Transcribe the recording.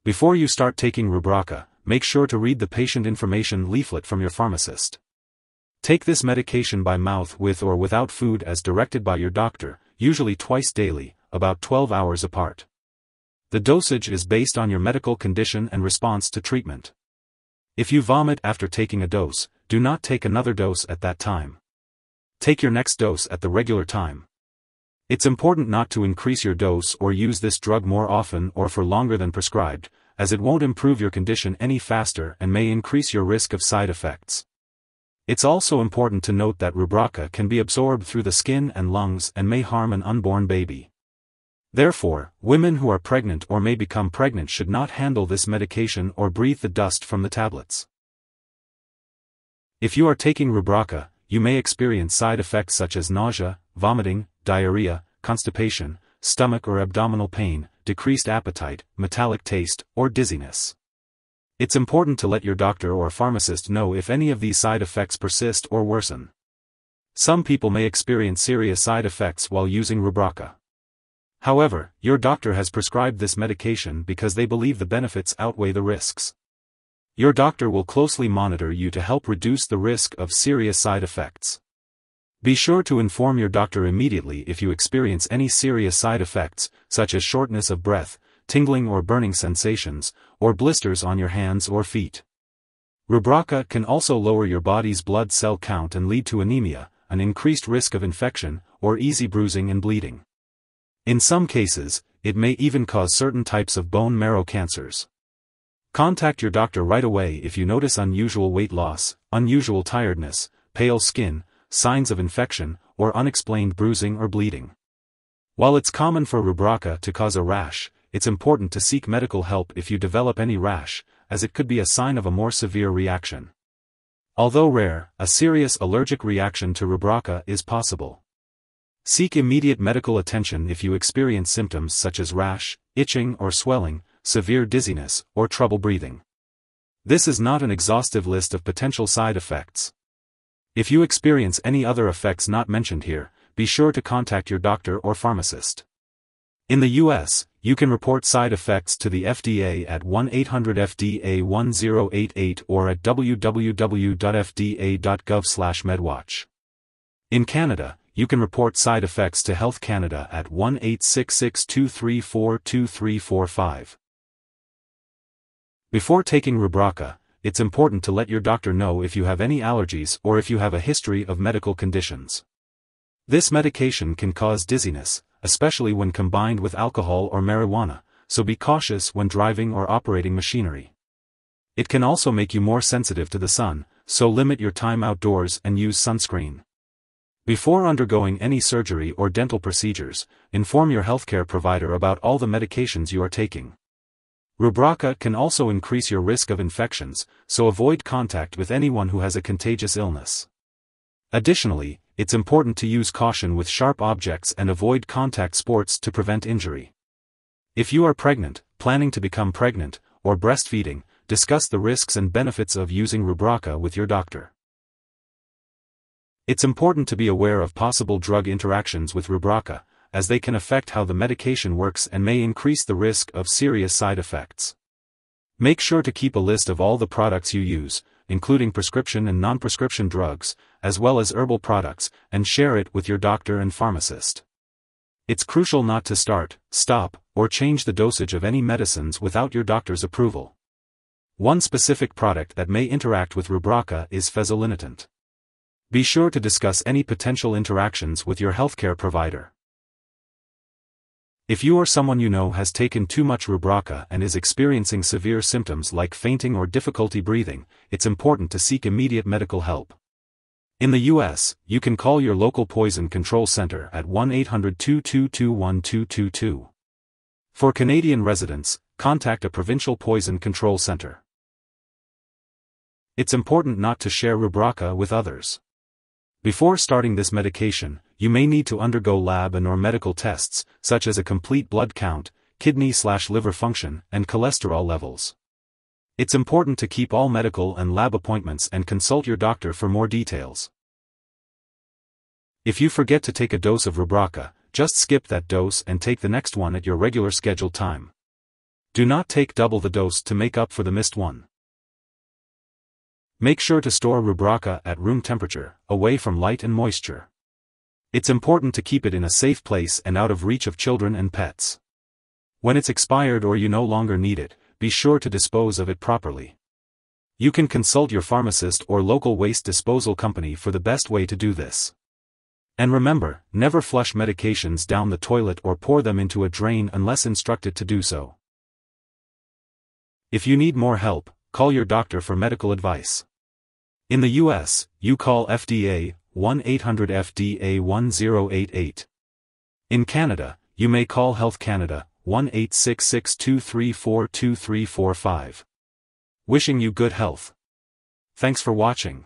Before you start taking Rubraca, make sure to read the Patient Information Leaflet from your pharmacist. Take this medication by mouth with or without food as directed by your doctor, usually twice daily, about 12 hours apart. The dosage is based on your medical condition and response to treatment. If you vomit after taking a dose, do not take another dose at that time. Take your next dose at the regular time. It's important not to increase your dose or use this drug more often or for longer than prescribed, as it won't improve your condition any faster and may increase your risk of side effects. It's also important to note that Rubraca can be absorbed through the skin and lungs and may harm an unborn baby. Therefore, women who are pregnant or may become pregnant should not handle this medication or breathe the dust from the tablets. If you are taking Rubraca, you may experience side effects such as nausea, vomiting, diarrhea, constipation, stomach or abdominal pain, decreased appetite, metallic taste, or dizziness. It's important to let your doctor or pharmacist know if any of these side effects persist or worsen. Some people may experience serious side effects while using Rubraca. However, your doctor has prescribed this medication because they believe the benefits outweigh the risks. Your doctor will closely monitor you to help reduce the risk of serious side effects. Be sure to inform your doctor immediately if you experience any serious side effects, such as shortness of breath, tingling or burning sensations, or blisters on your hands or feet. Rubraca can also lower your body's blood cell count and lead to anemia, an increased risk of infection, or easy bruising and bleeding. In some cases, it may even cause certain types of bone marrow cancers. Contact your doctor right away if you notice unusual weight loss, unusual tiredness, pale skin, signs of infection, or unexplained bruising or bleeding. While it's common for Rubraca to cause a rash, it's important to seek medical help if you develop any rash, as it could be a sign of a more severe reaction. Although rare, a serious allergic reaction to Rubraca is possible. Seek immediate medical attention if you experience symptoms such as rash, itching or swelling, severe dizziness, or trouble breathing. This is not an exhaustive list of potential side effects. If you experience any other effects not mentioned here, be sure to contact your doctor or pharmacist. In the U.S., you can report side effects to the FDA at 1-800-FDA-1088 or at www.fda.gov/medwatch. In Canada, you can report side effects to Health Canada at 1-866-234-2345. Before taking Rubraca, it's important to let your doctor know if you have any allergies or if you have a history of medical conditions. This medication can cause dizziness, especially when combined with alcohol or marijuana, so be cautious when driving or operating machinery. It can also make you more sensitive to the sun, so limit your time outdoors and use sunscreen. Before undergoing any surgery or dental procedures, inform your healthcare provider about all the medications you are taking. Rubraca can also increase your risk of infections, so avoid contact with anyone who has a contagious illness. Additionally, it's important to use caution with sharp objects and avoid contact sports to prevent injury. If you are pregnant, planning to become pregnant, or breastfeeding, discuss the risks and benefits of using Rubraca with your doctor. It's important to be aware of possible drug interactions with Rubraca, as they can affect how the medication works and may increase the risk of serious side effects. Make sure to keep a list of all the products you use, including prescription and non-prescription drugs, as well as herbal products, and share it with your doctor and pharmacist. It's crucial not to start, stop, or change the dosage of any medicines without your doctor's approval. One specific product that may interact with Rubraca is fezolinetant. Be sure to discuss any potential interactions with your healthcare provider. If you or someone you know has taken too much Rubraca and is experiencing severe symptoms like fainting or difficulty breathing, it's important to seek immediate medical help. In the U.S., you can call your local poison control center at 1-800-222-1222. For Canadian residents, contact a provincial poison control center. It's important not to share Rubraca with others. Before starting this medication, you may need to undergo lab and/or medical tests, such as a complete blood count, kidney/liver function, and cholesterol levels. It's important to keep all medical and lab appointments and consult your doctor for more details. If you forget to take a dose of Rubraca, just skip that dose and take the next one at your regular scheduled time. Do not take double the dose to make up for the missed one. Make sure to store Rubraca at room temperature, away from light and moisture. It's important to keep it in a safe place and out of reach of children and pets. When it's expired or you no longer need it, be sure to dispose of it properly. You can consult your pharmacist or local waste disposal company for the best way to do this. And remember, never flush medications down the toilet or pour them into a drain unless instructed to do so. If you need more help, call your doctor for medical advice. In the US, you call FDA, 1-800-FDA-1088. In Canada, you may call Health Canada, 1-866-234-2345. Wishing you good health. Thanks for watching.